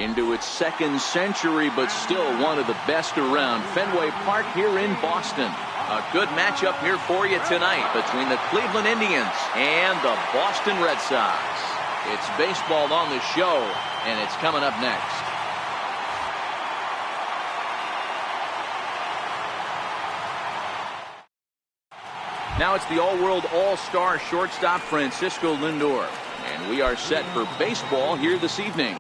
into its second century, but still one of the best around. Fenway Park here in Boston. A good matchup here for you tonight between the Cleveland Indians and the Boston Red Sox. It's baseball on the show, and it's coming up next. Now it's the All-World All-Star shortstop Francisco Lindor, and we are set for baseball here this evening.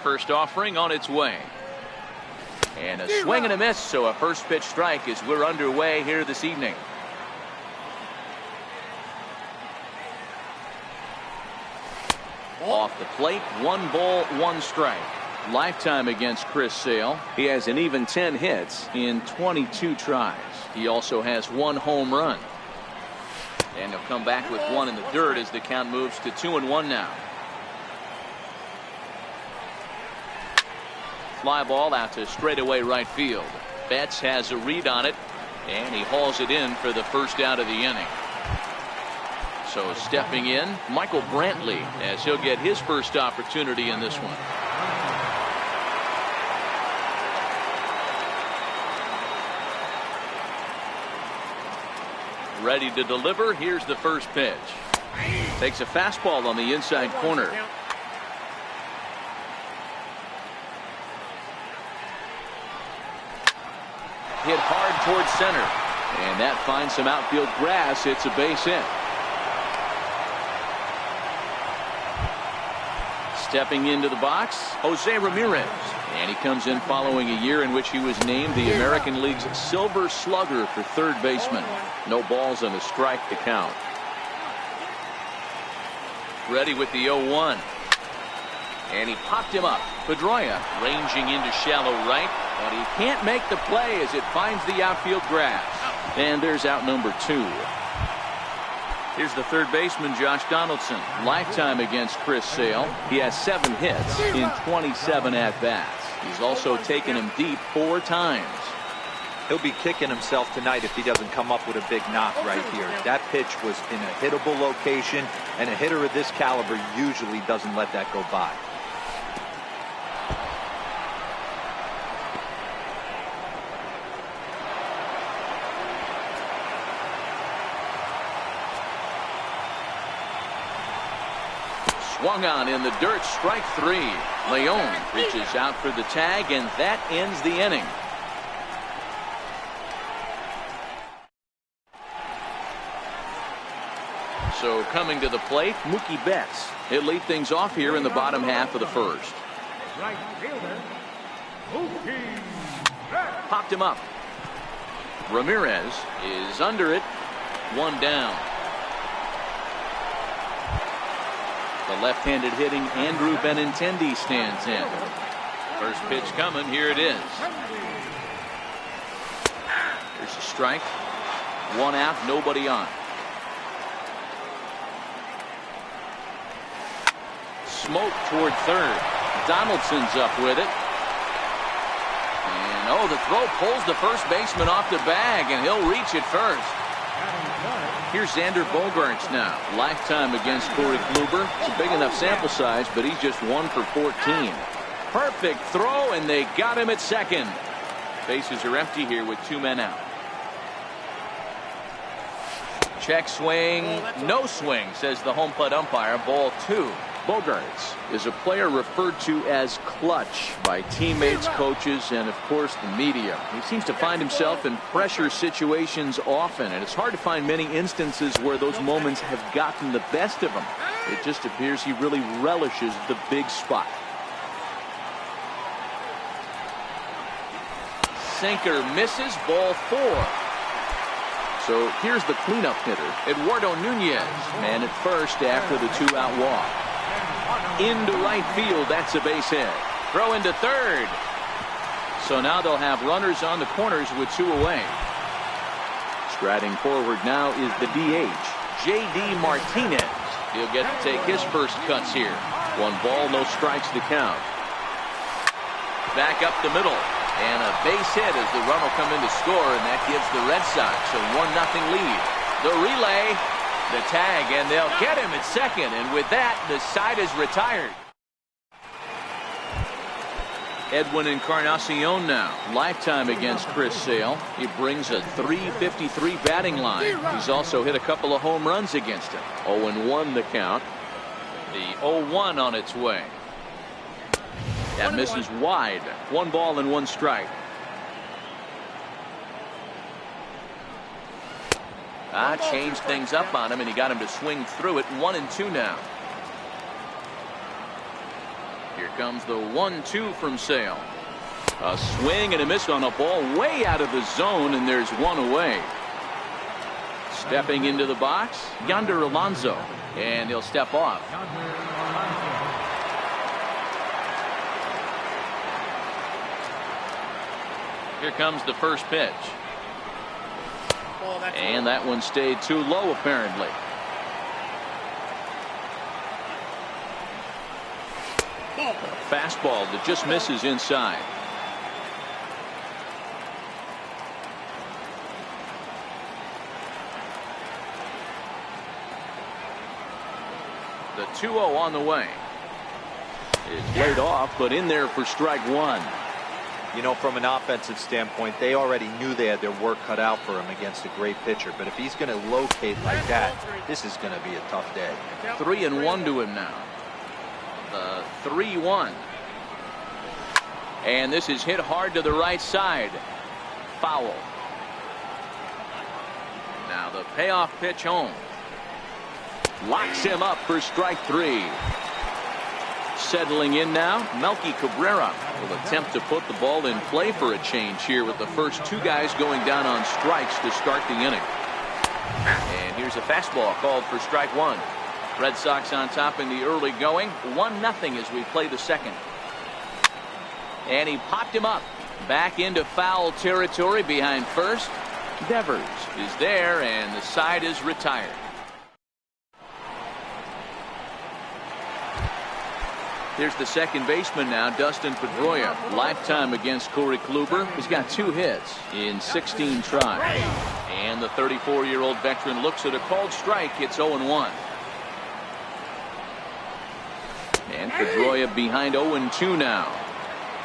First offering on its way. And a swing and a miss, so a first pitch strike as we're underway here this evening. Off the plate, 1 ball, 1 strike. Lifetime against Chris Sale. He has an even 10 hits in 22 tries. He also has 1 home run. And he'll come back with 1 in the dirt as the count moves to 2-1 now. Fly ball out to straightaway right field. Betts has a read on it, and he hauls it in for the first out of the inning. So stepping in, Michael Brantley, as he'll get his first opportunity in this one. Ready to deliver. Here's the first pitch. Takes a fastball on the inside corner. Hit hard towards center, and that finds some outfield grass. It's a base hit. Stepping into the box, Jose Ramirez, and he comes in following a year in which he was named the American League's Silver Slugger for third baseman. No balls and a strike to count. Ready with the 0-1. And he popped him up. Pedroia ranging into shallow right, but he can't make the play as it finds the outfield grass. And there's out number 2. Here's the third baseman, Josh Donaldson. Lifetime against Chris Sale. He has 7 hits in 27 at-bats. He's also taken him deep 4 times. He'll be kicking himself tonight if he doesn't come up with a big knock right here. That pitch was in a hittable location, and a hitter of this caliber usually doesn't let that go by. Swung on in the dirt, strike 3. Leon reaches out for the tag, and that ends the inning. So coming to the plate, Mookie Betts. He'll lead things off here in the bottom half of the first. Right fielder, Mookie Betts. Popped him up. Ramirez is under it. 1 down. The left-handed hitting Andrew Benintendi stands in. First pitch coming. Here it is. There's a strike. 1 out, nobody on. Smoke toward third. Donaldson's up with it. And the throw pulls the first baseman off the bag, and he'll reach it first. Here's Xander Bogaerts now. Lifetime against Corey Kluber. It's a big enough sample size, but he's just 1 for 14. Perfect throw, and they got him at second. Bases are empty here with 2 men out. Check swing, no swing, says the home plate umpire. Ball 2. Bogaerts is a player referred to as clutch by teammates, coaches, and of course the media. He seems to find himself in pressure situations often, and it's hard to find many instances where those moments have gotten the best of him. It just appears he really relishes the big spot. Sinker misses. Ball 4. So here's the cleanup hitter, Eduardo Nunez, man at first after the 2-out walk. Into right field, that's a base hit. Throw into third. So now they'll have runners on the corners with 2 away. Striding forward now is the DH, J.D. Martinez. He'll get to take his first cuts here. 1 ball, no strikes to count. Back up the middle. And a base hit as the run will come in to score, and that gives the Red Sox a 1-0 lead. The relay, the tag, and they'll get him at second. And with that, the side is retired. Edwin Encarnacion now. Lifetime against Chris Sale. He brings a .353 batting line. He's also hit a couple of home runs against him. 0-1 the count. The 0-1 on its way. That misses wide. 1 ball and 1 strike. Changed things up on him, and he got him to swing through it. 1-2 now. Here comes the 1-2 from Sale. A swing and a miss on a ball way out of the zone, and there's 1 away. Stepping into the box, Yonder Alonso, and he'll step off. Here comes the first pitch. And that one stayed too low, apparently. A fastball that just misses inside. The 2-0 on the way. It's laid off, but in there for strike 1. You know, from an offensive standpoint, they already knew they had their work cut out for him against a great pitcher. But if he's going to locate like that, this is going to be a tough day. 3-1 to him now. The 3-1. And this is hit hard to the right side. Foul. Now the payoff pitch home. Locks him up for strike 3. Settling in now, Melky Cabrera will attempt to put the ball in play for a change here with the first 2 guys going down on strikes to start the inning. And here's a fastball called for strike 1. Red Sox on top in the early going. 1-0 as we play the second. And he popped him up. Back into foul territory behind first. Devers is there, and the side is retired. Here's the second baseman now, Dustin Pedroia. Lifetime against Corey Kluber. He's got 2 hits in 16 tries. And the 34-year-old veteran looks at a called strike. It's 0-1. And Pedroia behind 0-2 now.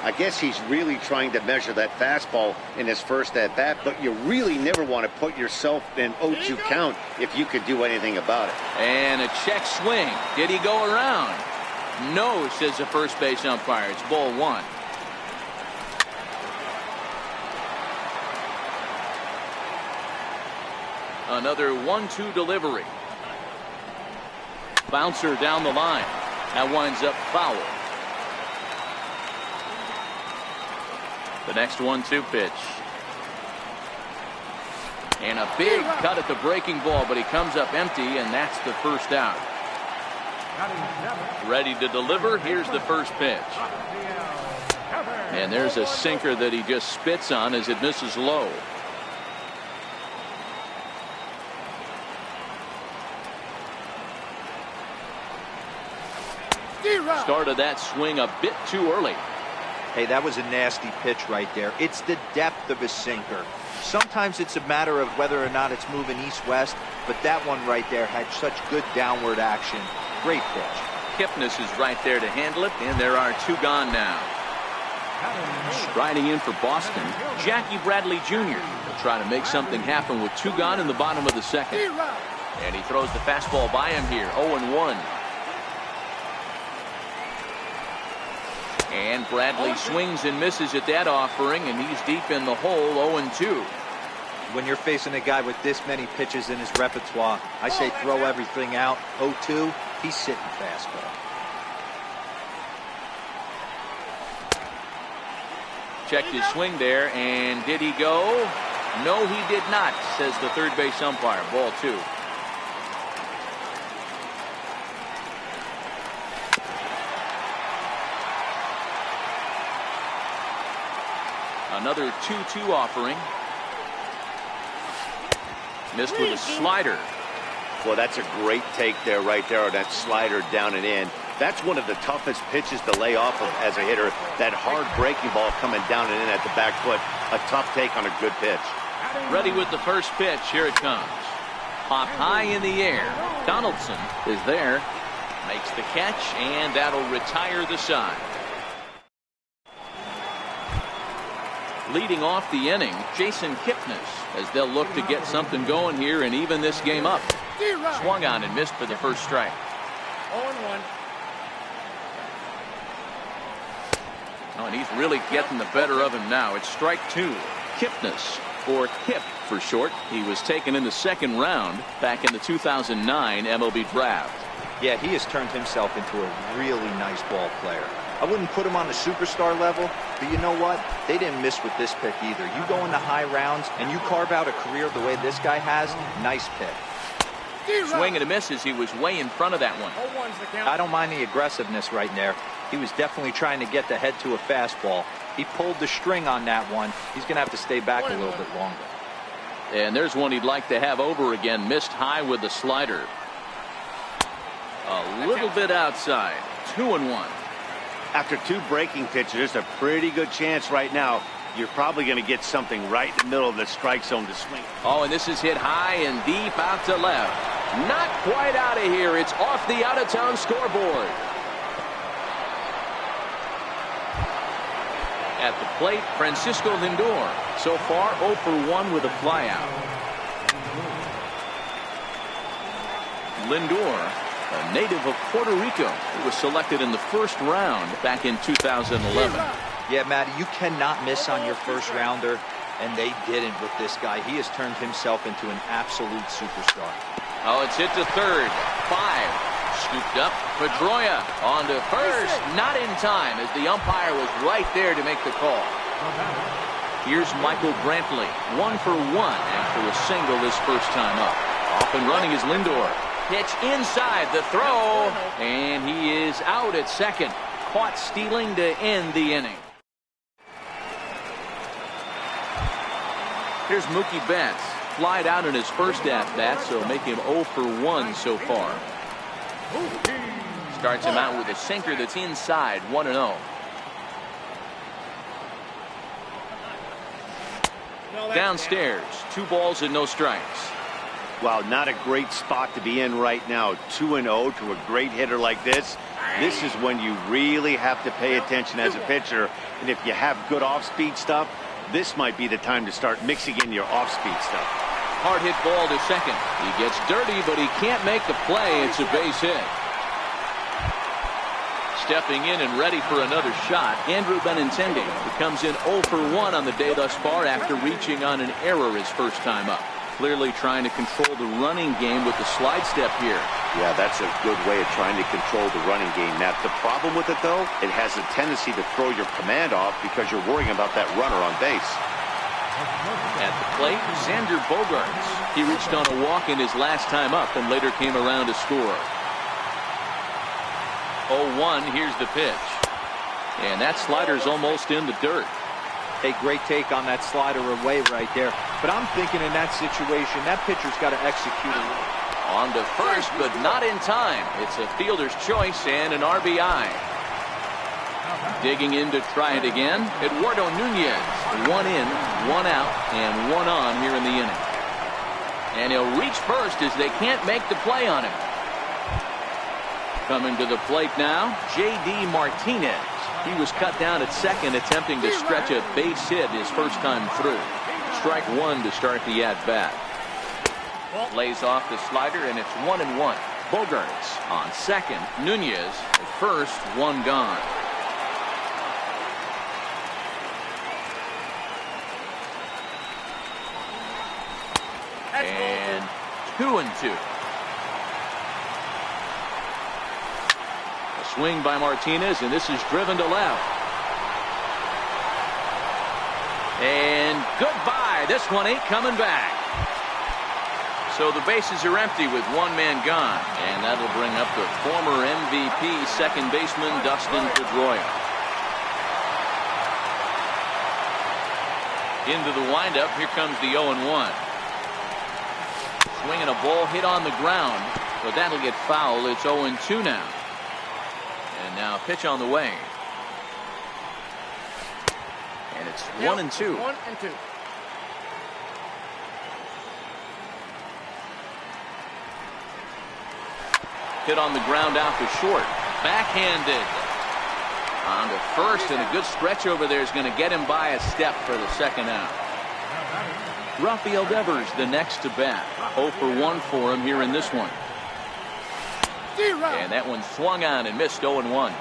I guess he's really trying to measure that fastball in his first at bat, but you really never want to put yourself in 0-2 count if you could do anything about it. And a check swing. Did he go around? No, says the first base umpire. It's ball 1. Another 1-2 delivery. Bouncer down the line. That winds up foul. The next 1-2 pitch. And a big cut at the breaking ball, but he comes up empty, and that's the first out. Ready to deliver. Here's the first pitch. And there's a sinker that he just spits on as it misses low. Started that swing a bit too early. Hey, that was a nasty pitch right there. It's the depth of his sinker. Sometimes it's a matter of whether or not it's moving east-west, but that one right there had such good downward action. Great pitch. Kipnis is right there to handle it, and there are 2 gone now. Striding in for Boston, Jackie Bradley Jr. will try to make something happen with 2 gone in the bottom of the 2nd. And he throws the fastball by him here, 0-1. And Bradley swings and misses at that offering, and he's deep in the hole, 0-2. When you're facing a guy with this many pitches in his repertoire, I say throw everything out. 0-2, he's sitting fastball. Checked his swing there, and did he go? No, he did not, says the third base umpire. Ball 2. Another 2-2 offering. Missed with a slider. Well, that's a great take there, right there, on that slider down and in. That's one of the toughest pitches to lay off of as a hitter. That hard breaking ball coming down and in at the back foot. A tough take on a good pitch. Ready with the first pitch. Here it comes. Pop high in the air. Donaldson is there. Makes the catch, and that'll retire the side. Leading off the inning, Jason Kipnis, as they'll look to get something going here and even this game up. Swung on and missed for the first strike. 0-1. Oh, and he's really getting the better of him now. It's strike 2. Kipnis, or Kip for short. He was taken in the 2nd round back in the 2009 MLB draft. Yeah, he has turned himself into a really nice ball player. I wouldn't put him on the superstar level, but you know what? They didn't miss with this pick either. You go into high rounds and you carve out a career the way this guy has, nice pick. Swing and a miss as he was way in front of that one. I don't mind the aggressiveness right there. He was definitely trying to get the head to a fastball. He pulled the string on that one. He's going to have to stay back a little bit longer. And there's one he'd like to have over again. Missed high with the slider. A little bit outside. 2-1. After 2 breaking pitches, there's a pretty good chance right now you're probably going to get something right in the middle of the strike zone to swing. Oh, and this is hit high and deep out to left. Not quite out of here. It's off the out-of-town scoreboard. At the plate, Francisco Lindor. So far, 0 for 1 with a flyout. Lindor, a native of Puerto Rico, who was selected in the 1st round back in 2011. Yeah, Matty, you cannot miss on your 1st rounder, and they didn't with this guy. He has turned himself into an absolute superstar. Oh, it's hit to 3rd. 5. Scooped up. Pedroia on to 1st. Not in time, as the umpire was right there to make the call. Here's Michael Brantley. 1 for 1 after a single his 1st time up. Off and running is Lindor. Pitch inside the throw, and he is out at 2nd. Caught stealing to end the inning. Here's Mookie Betts. Flied out in his 1st at-bat, so make him 0 for 1 so far. Starts him out with a sinker that's inside, 1-0. Downstairs, 2 balls and no strikes. Wow, not a great spot to be in right now. 2-0 to a great hitter like this. This is when you really have to pay attention as a pitcher. And if you have good off-speed stuff, this might be the time to start mixing in your off-speed stuff. Hard hit ball to 2nd. He gets dirty, but he can't make the play. It's a base hit. Stepping in and ready for another shot, Andrew Benintendi, who comes in 0 for 1 on the day thus far after reaching on an error his 1st time up. Clearly trying to control the running game with the slide step here. Yeah, that's a good way of trying to control the running game. Now, the problem with it, though, it has a tendency to throw your command off because you're worrying about that runner on base. At the plate, Xander Bogaerts. He reached on a walk in his last time up and later came around to score. 0-1, here's the pitch. And that slider's almost in the dirt. A great take on that slider away right there. But I'm thinking in that situation, that pitcher's got to execute it. On to 1st, but not in time. It's a fielder's choice and an RBI. Digging in to try it again, Eduardo Nunez. 1 in, 1 out, and 1 on here in the inning. And he'll reach first as they can't make the play on him. Coming to the plate now, J.D. Martinez. He was cut down at second, attempting to stretch a base hit his first time through. Strike 1 to start the at-bat. Lays off the slider, and it's 1-1. Bogarts on second. Nunez at first, 1 gone. And 2-2. A swing by Martinez, and this is driven to left. And goodbye. This one ain't coming back. So the bases are empty with 1 man gone, and that'll bring up the former MVP second baseman Dustin Pedroia. Into the windup, here comes the 0-1. Swinging a ball hit on the ground, but that'll get foul. It's 0-2 now. And now pitch on the way. And it's 1-2. 1-2. Hit on the ground out to short. Backhanded. On to first, and a good stretch over there is going to get him by a step for the second out. Rafael Devers the next to bat. 0 for 1 for him here in this one. And that one swung on and missed. 0-1.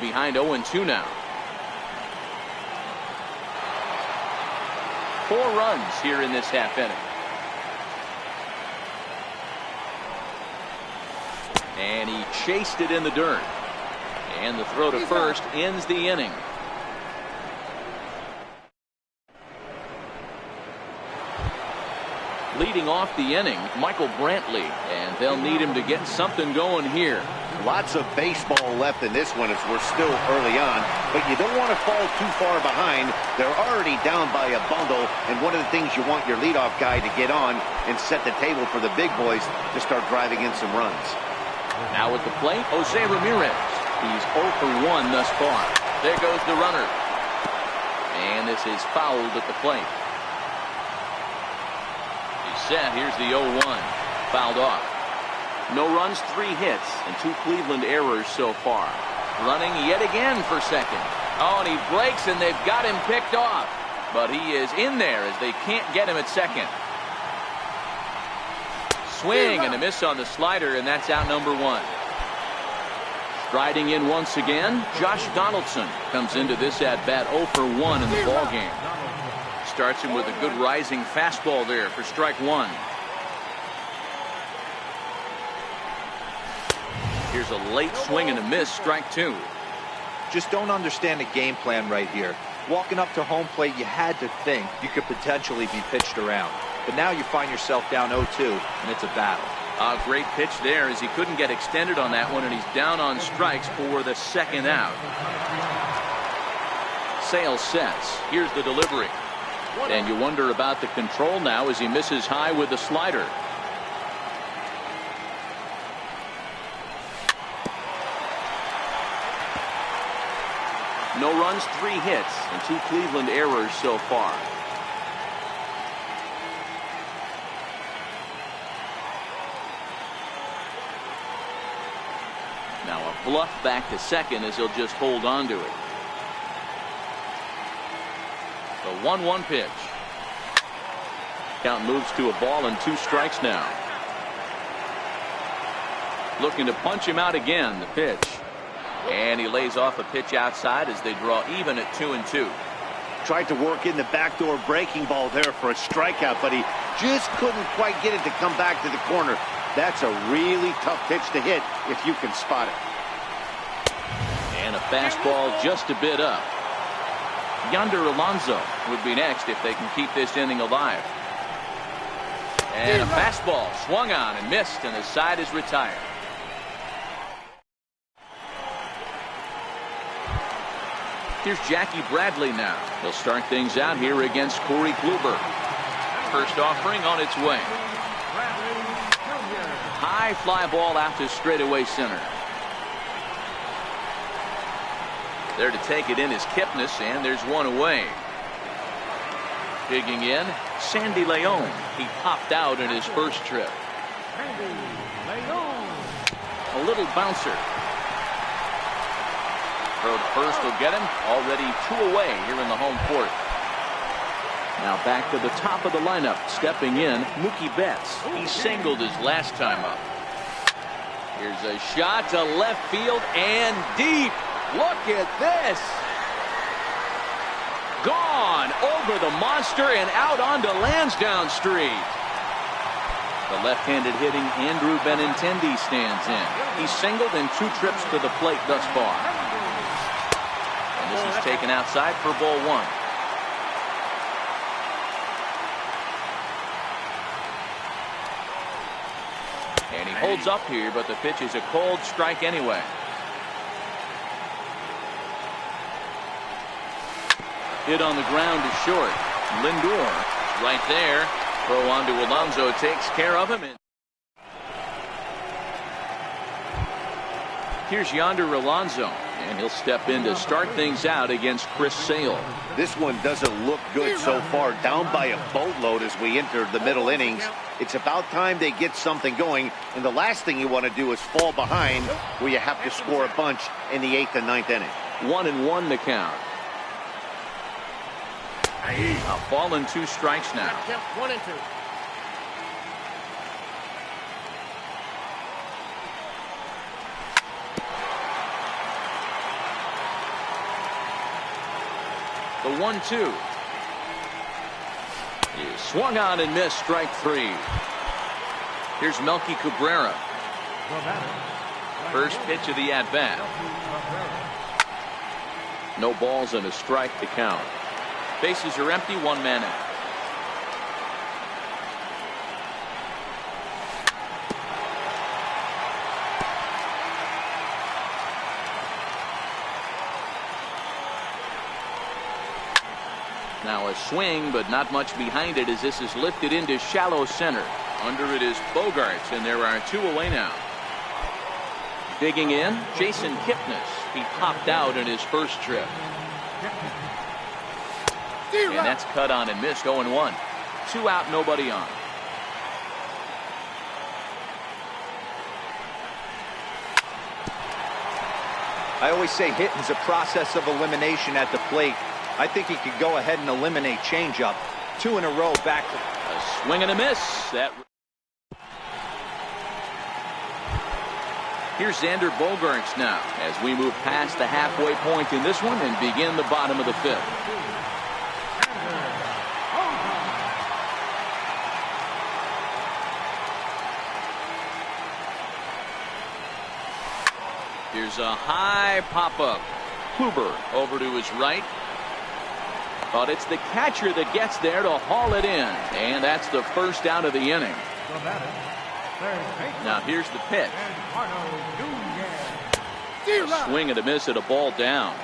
Behind 0-2 now. 4 runs here in this half inning. And he chased it in the dirt. And the throw to first ends the inning. Leading off the inning, Michael Brantley, and they'll need him to get something going here. Lots of baseball left in this one as we're still early on, but you don't want to fall too far behind. They're already down by a bundle, and one of the things you want your leadoff guy to get on and set the table for the big boys to start driving in some runs. Now at the plate, Jose Ramirez. He's 0 for 1 thus far. There goes the runner. And this is fouled at the plate. He's set. Here's the 0-1. Fouled off. No runs, 3 hits, and 2 Cleveland errors so far. Running yet again for second. Oh, and he breaks, and they've got him picked off. But he is in there as they can't get him at second. Swing and a miss on the slider, and that's out number 1. Striding in once again, Josh Donaldson comes into this at-bat 0 for 1 in the ballgame. Starts him with a good rising fastball there for strike 1. Here's a late swing and a miss, strike 2. Just don't understand the game plan right here. Walking up to home plate, you had to think you could potentially be pitched around. But now you find yourself down 0-2, and it's a battle. A great pitch there as he couldn't get extended on that one, and he's down on strikes for the second out. Sale sets. Here's the delivery. And you wonder about the control now as he misses high with the slider. No runs, 3 hits, and 2 Cleveland errors so far. Now a bluff back to second as he'll just hold on to it. The 1-1 pitch. Count moves to a ball and 2 strikes now. Looking to punch him out again. The pitch. And he lays off a pitch outside as they draw even at 2-2. Tried to work in the backdoor breaking ball there for a strikeout, but he just couldn't quite get it to come back to the corner. That's a really tough pitch to hit if you can spot it. And a fastball just a bit up. Yonder Alonso would be next if they can keep this inning alive. And a fastball swung on and missed, and the side is retired. Here's Jackie Bradley now. He'll start things out here against Corey Kluber. First offering on its way. High high fly ball out to straightaway center. There to take it in is Kipnis, and there's one away. Digging in, Sandy Leon. He popped out in his first trip. A little bouncer. Throw to first will get him. Already 2 away here in the home fourth. Now back to the top of the lineup. Stepping in, Mookie Betts. He singled his last time up. Here's a shot to left field and deep. Look at this. Gone over the monster and out onto Lansdowne Street. The left-handed hitting Andrew Benintendi stands in. He's singled in 2 trips to the plate thus far. And this is taken outside for ball 1. And he holds up here, but the pitch is a cold strike anyway. Hit on the ground to short. Lindor right there. Throw on to Alonso takes care of him. Here's Yonder Alonso, and he'll step in to start things out against Chris Sale. This one doesn't look good so far. Down by a boatload as we enter the middle innings. It's about time they get something going, and the last thing you want to do is fall behind where you have to score a bunch in the 8th and 9th inning. 1-1 to count. A ball and 2 strikes now. 1-2. The 1-2. He swung on and missed, strike 3. Here's Melky Cabrera. First pitch of the at-bat. No balls and a strike to count. Bases are empty, 1 man out. Now a swing, but not much behind it as this is lifted into shallow center. Under it is Bogarts, and there are 2 away now. Digging in, Jason Kipnis. He popped out in his first trip. And that's cut on and missed, 0-1. 2 out, nobody on. I always say hitting's a process of elimination at the plate. I think he could go ahead and eliminate changeup. 2 in a row back. A swing and a miss. Here's Xander Bogaerts now as we move past the halfway point in this one and begin the bottom of the 5th. Here's a high pop-up. Kluber over to his right. But it's the catcher that gets there to haul it in. And that's the first out of the inning. Now here's the pitch. A swing and a miss at a ball down.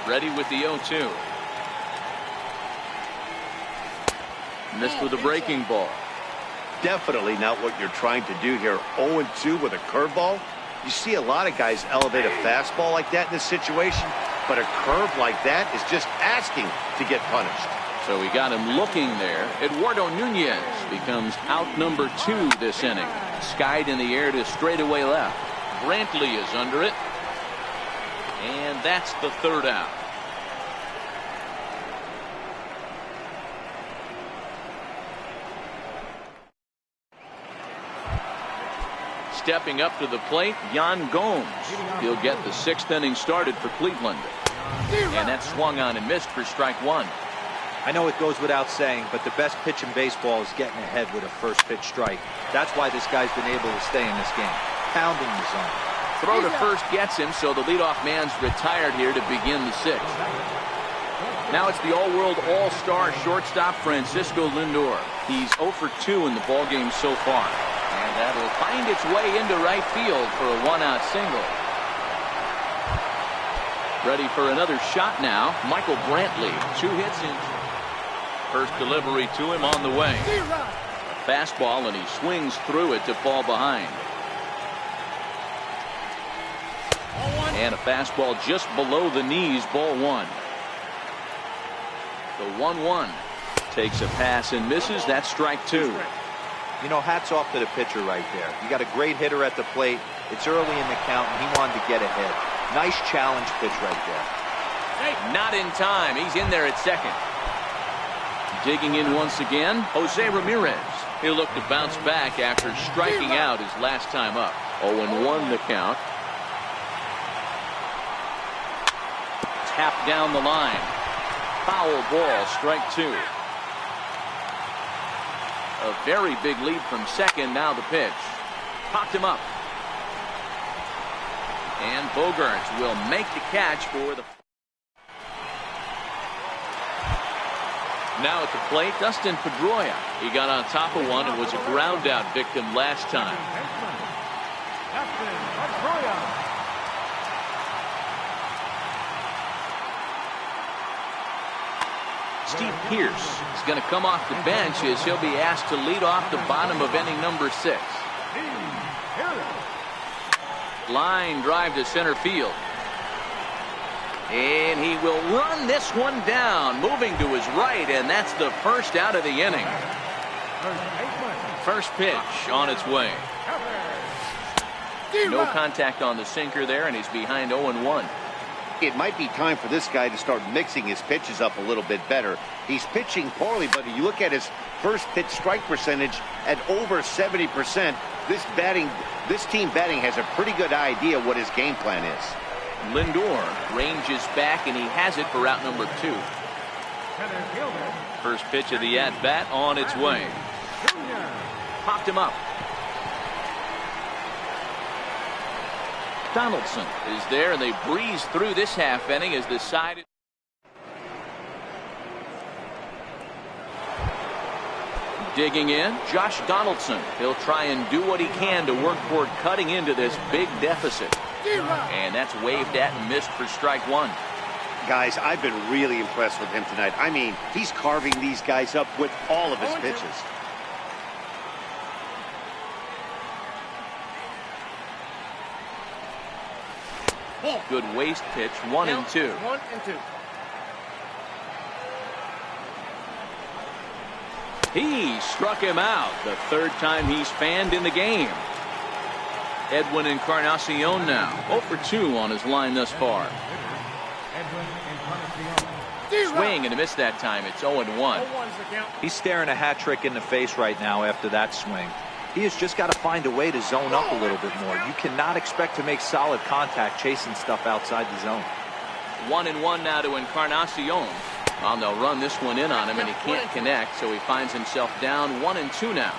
Ready with the 0-2. Missed with a breaking ball. Definitely not what you're trying to do here. 0-2 with a curveball. You see a lot of guys elevate a fastball like that in this situation, but a curve like that is just asking to get punished. So we got him looking there. Eduardo Nunez becomes out number 2 this inning. Skied in the air to straightaway left. Brantley is under it. And that's the 3rd out. Stepping up to the plate, Yan Gomes. He'll get the 6th inning started for Cleveland. And that swung on and missed for strike 1. I know it goes without saying, but the best pitch in baseball is getting ahead with a first pitch strike. That's why this guy's been able to stay in this game. Pounding the zone. Throw to first gets him, so the leadoff man's retired here to begin the 6th. Now it's the all-world all-star shortstop Francisco Lindor. He's 0 for 2 in the ballgame so far. And that'll find its way into right field for a 1-out single. Ready for another shot now. Michael Brantley. 2 hits in. First delivery to him on the way. A fastball, and he swings through it to fall behind. And a fastball just below the knees, ball 1. The 1-1. Takes a pass and misses. That's strike 2. You know, hats off to the pitcher right there. You got a great hitter at the plate. It's early in the count, and he wanted to get ahead. Nice challenge pitch right there. Not in time. He's in there at second. Digging in once again, Jose Ramirez. He'll look to bounce back after striking out his last time up. 0-1 the count. Tapped down the line. Foul ball, strike 2. A very big lead from second. Now the pitch. Popped him up. And Bogaerts will make the catch for the. Now at the plate, Dustin Pedroia. He got on top of one and was a ground out victim last time. Steve Pearce is going to come off the bench as he'll be asked to lead off the bottom of inning number 6. Line drive to center field. And he will run this one down, moving to his right, and that's the first out of the inning. First pitch on its way. No contact on the sinker there, and he's behind 0-1. It might be time for this guy to start mixing his pitches up a little bit better. He's pitching poorly, but you look at his first pitch strike percentage at over 70%. This team batting has a pretty good idea what his game plan is. Lindor ranges back, and he has it for out number 2. First pitch of the at-bat on its way. Popped him up. Donaldson is there, and they breeze through this half inning as the side. Digging in, Josh Donaldson. He'll try and do what he can to work toward cutting into this big deficit. And that's waved at and missed for strike 1. Guys, I've been really impressed with him tonight. I mean, he's carving these guys up with all of his pitches. Good waste pitch, 1-2. 1-2. He struck him out. The third time he's fanned in the game. Edwin Encarnacion now 0 for 2 on his line thus far. Swing and a miss that time. It's 0-1. He's staring a hat trick in the face right now after that swing. He has just got to find a way to zone up a little bit more. You cannot expect to make solid contact chasing stuff outside the zone. 1-1 now to Encarnacion. Well, they'll run this one in on him, and he can't connect, so he finds himself down 1-2 now.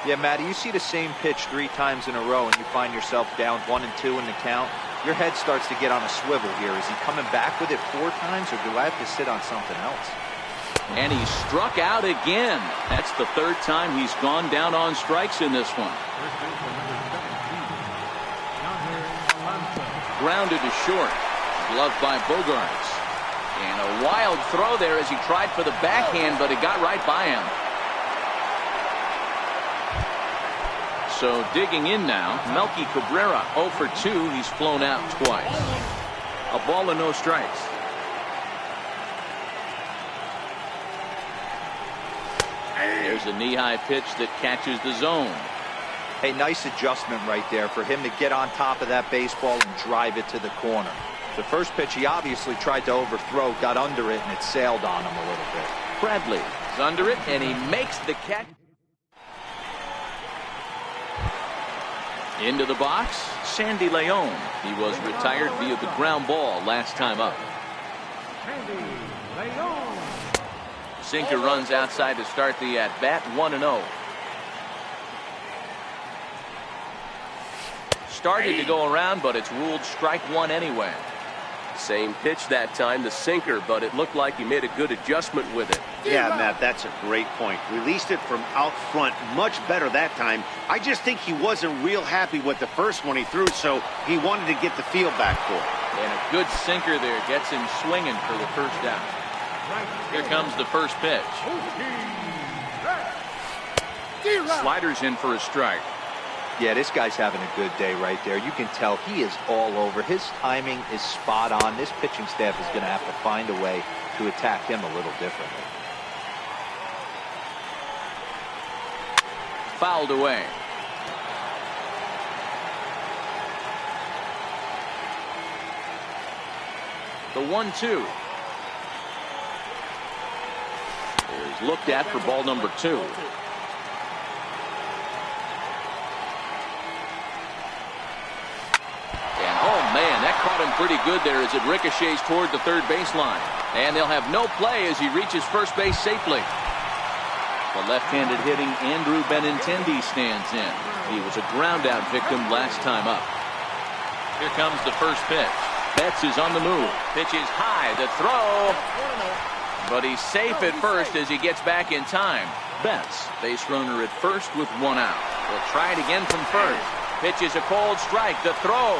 Yeah, Matty, you see the same pitch 3 times in a row, and you find yourself down 1-2 in the count. Your head starts to get on a swivel here. Is he coming back with it 4 times, or do I have to sit on something else? And he struck out again. That's the third time he's gone down on strikes in this one. Grounded to short. Gloved by Bogaerts. And a wild throw there as he tried for the backhand, but it got right by him. So digging in now, Melky Cabrera 0 for 2. He's flown out twice. A ball and no strikes. There's a knee-high pitch that catches the zone. Hey, nice adjustment right there for him to get on top of that baseball and drive it to the corner. The first pitch he obviously tried to overthrow, got under it, and it sailed on him a little bit. Bradley is under it, and he makes the catch. Into the box, Sandy Leon. He was retired via the ground ball last time up. Sinker runs outside to start the at-bat, 1-0. Started to go around, but it's ruled strike 1 anyway. Same pitch that time, the sinker, but it looked like he made a good adjustment with it. Yeah, Matt, that's a great point. Released it from out front much better that time. I just think he wasn't real happy with the first one he threw, so he wanted to get the feel back for it. And a good sinker there gets him swinging for the first out. Here comes the first pitch. Sliders in for a strike. Yeah, this guy's having a good day right there. You can tell he is all over. His timing is spot on. This pitching staff is going to have to find a way to attack him a little differently. Fouled away. The 1-2 is looked at for ball number 2. And oh man, that caught him pretty good there as it ricochets toward the third baseline. And they'll have no play as he reaches first base safely. The left-handed hitting Andrew Benintendi stands in. He was a ground-out victim last time up. Here comes the first pitch. Betts is on the move. Pitch is high. The throw. But he's safe at first as he gets back in time. Betts, base runner at first with 1 out. We'll try it again from first. Pitch is a cold strike. The throw.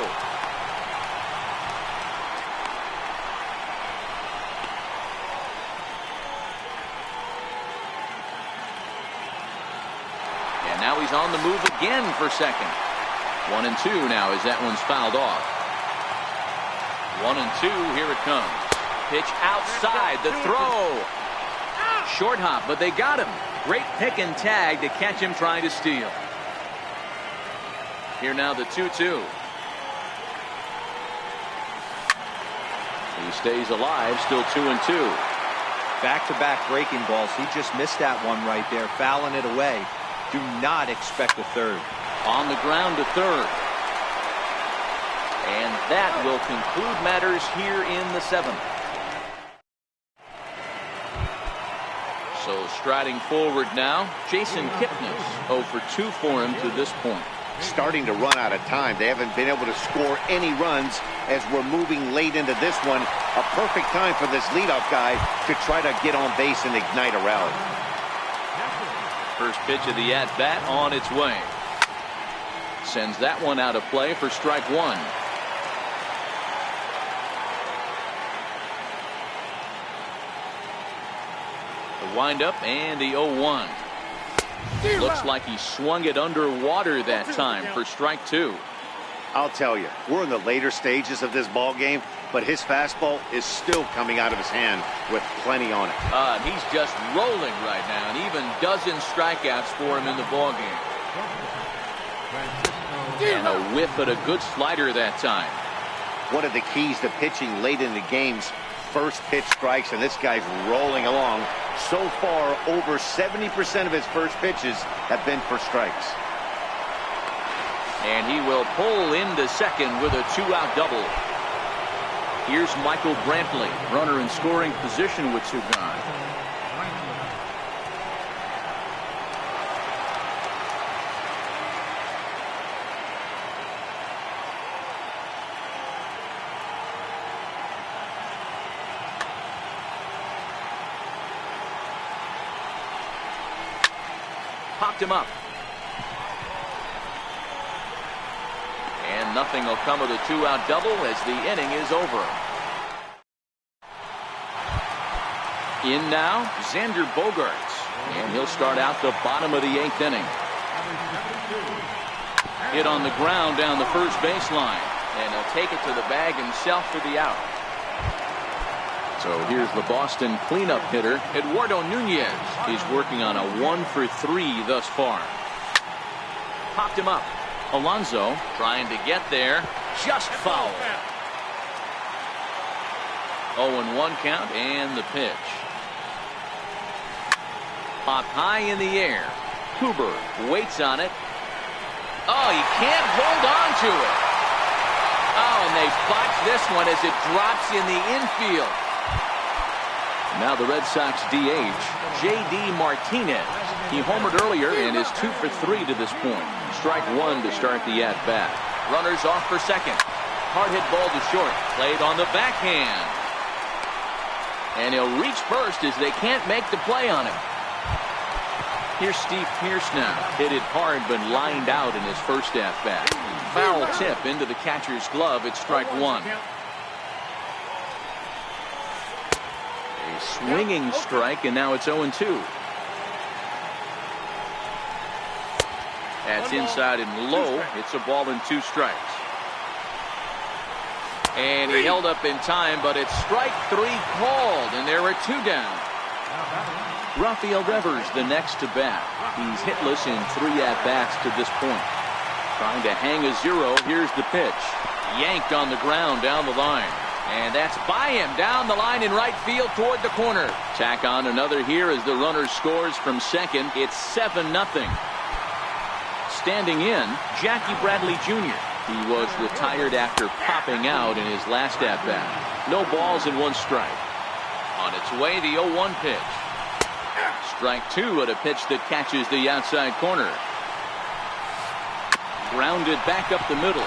And now he's on the move again for second. 1-2 now as that one's fouled off. 1-2, here it comes. Pitch outside, the throw. Short hop, but they got him. Great pick and tag to catch him trying to steal. Here now the 2-2. He stays alive, still 2-2. Back-to-back breaking balls. He just missed that one right there, fouling it away. Do not expect a third. On the ground to third. And that will conclude matters here in the 7th. So striding forward now, Jason Kipnis, 0 for 2 for him to this point. Starting to run out of time. They haven't been able to score any runs as we're moving late into this one. A perfect time for this leadoff guy to try to get on base and ignite a rally. First pitch of the at-bat on its way. Sends that one out of play for strike 1. The windup and the 0-1. Looks like he swung it underwater that time for strike 2. I'll tell you, we're in the later stages of this ball game, but his fastball is still coming out of his hand with plenty on it. He's just rolling right now, and even dozen strikeouts for him in the ball game. And a whiff at a good slider that time. One of the keys to pitching late in the game's first pitch strikes, and this guy's rolling along. So far, over 70% of his first pitches have been for strikes. And he will pull into second with a 2-out double. Here's Michael Brantley, runner in scoring position with 2 gone. Popped him up. And nothing will come of the 2-out double as the inning is over. In now, Xander Bogaerts. And he'll start out the bottom of the 8th inning. Hit on the ground down the first baseline. And he'll take it to the bag himself for the out. So here's the Boston cleanup hitter, Eduardo Nunez. He's working on a 1 for 3 thus far. Popped him up. Alonso trying to get there. Just foul. 0-1 count and the pitch. Popped high in the air. Huber waits on it. Oh, he can't hold on to it. Oh, and they botch this one as it drops in the infield. Now the Red Sox DH, J.D. Martinez. He homered earlier and is 2 for 3 to this point. Strike 1 to start the at-bat. Runners off for second. Hard hit ball to short. Played on the backhand. And he'll reach first as they can't make the play on him. Here's Steve Pearce now. Hit it hard but lined out in his first at-bat. Foul tip into the catcher's glove. It's strike 1. Swinging strike, and now it's 0-2. That's inside and low. It's a ball and 2 strikes. And he held up in time, but it's strike 3 called, and there are 2 down. Rafael Devers the next to bat. He's hitless in 3 at-bats to this point. Trying to hang a 0. Here's the pitch. Yanked on the ground down the line. And that's by him down the line in right field toward the corner. Tack on another here as the runner scores from second. It's 7-0. Standing in, Jackie Bradley Jr. He was retired after popping out in his last at-bat. No balls and 1 strike. On its way, the 0-1 pitch. Strike 2 at a pitch that catches the outside corner. Grounded back up the middle.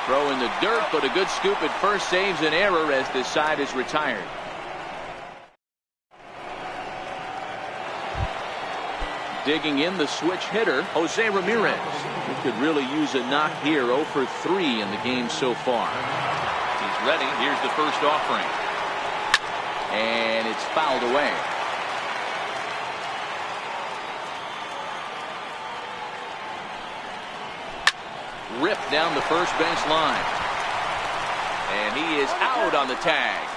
Throw in the dirt, but a good scoop at first saves an error as this side is retired. Digging in the switch hitter, Jose Ramirez. He could really use a knock here. 0 for 3 in the game so far. He's ready. Here's the first offering. And it's fouled away. Ripped down the first base line. And he is out on the tag.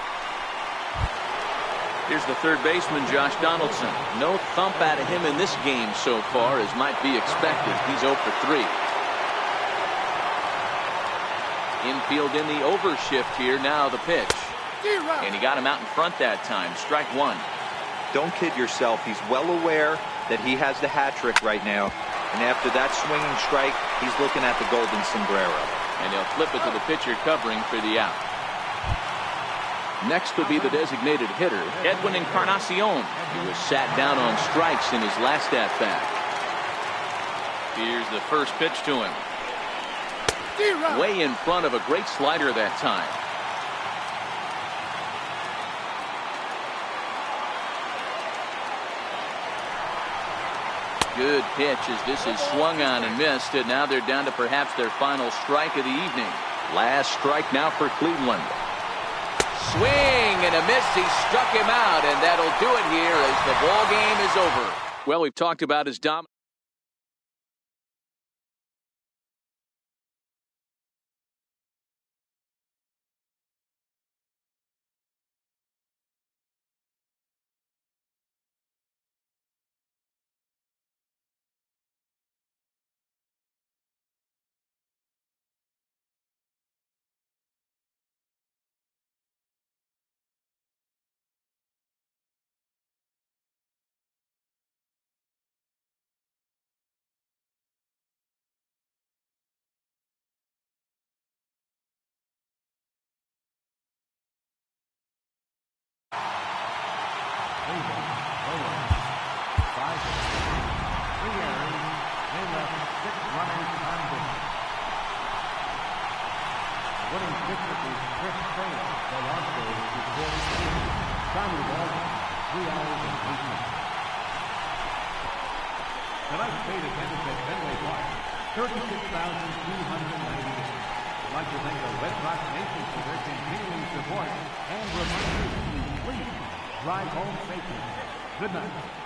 Here's the third baseman, Josh Donaldson. No thump out of him in this game so far, as might be expected. He's 0 for 3. Infield in the overshift here. Now the pitch. And he got him out in front that time. Strike 1. Don't kid yourself. He's well aware that he has the hat trick right now. And after that swinging strike, he's looking at the golden sombrero. And he'll flip it to the pitcher covering for the out. Next will be the designated hitter, Edwin Encarnacion. He was sat down on strikes in his last at-bat. Here's the first pitch to him. Way in front of a great slider that time. Good pitch as this is swung on and missed, and now they're down to perhaps their final strike of the evening. Last strike now for Cleveland. Swing and a miss. He struck him out, and that'll do it here as the ball game is over. Well, we've talked about his dominance. Tonight's fate is ended at Fenway Park, 36,298. I'd like to thank the Red Sox Nation for their continuing support and remind you to please drive home safely. Good night.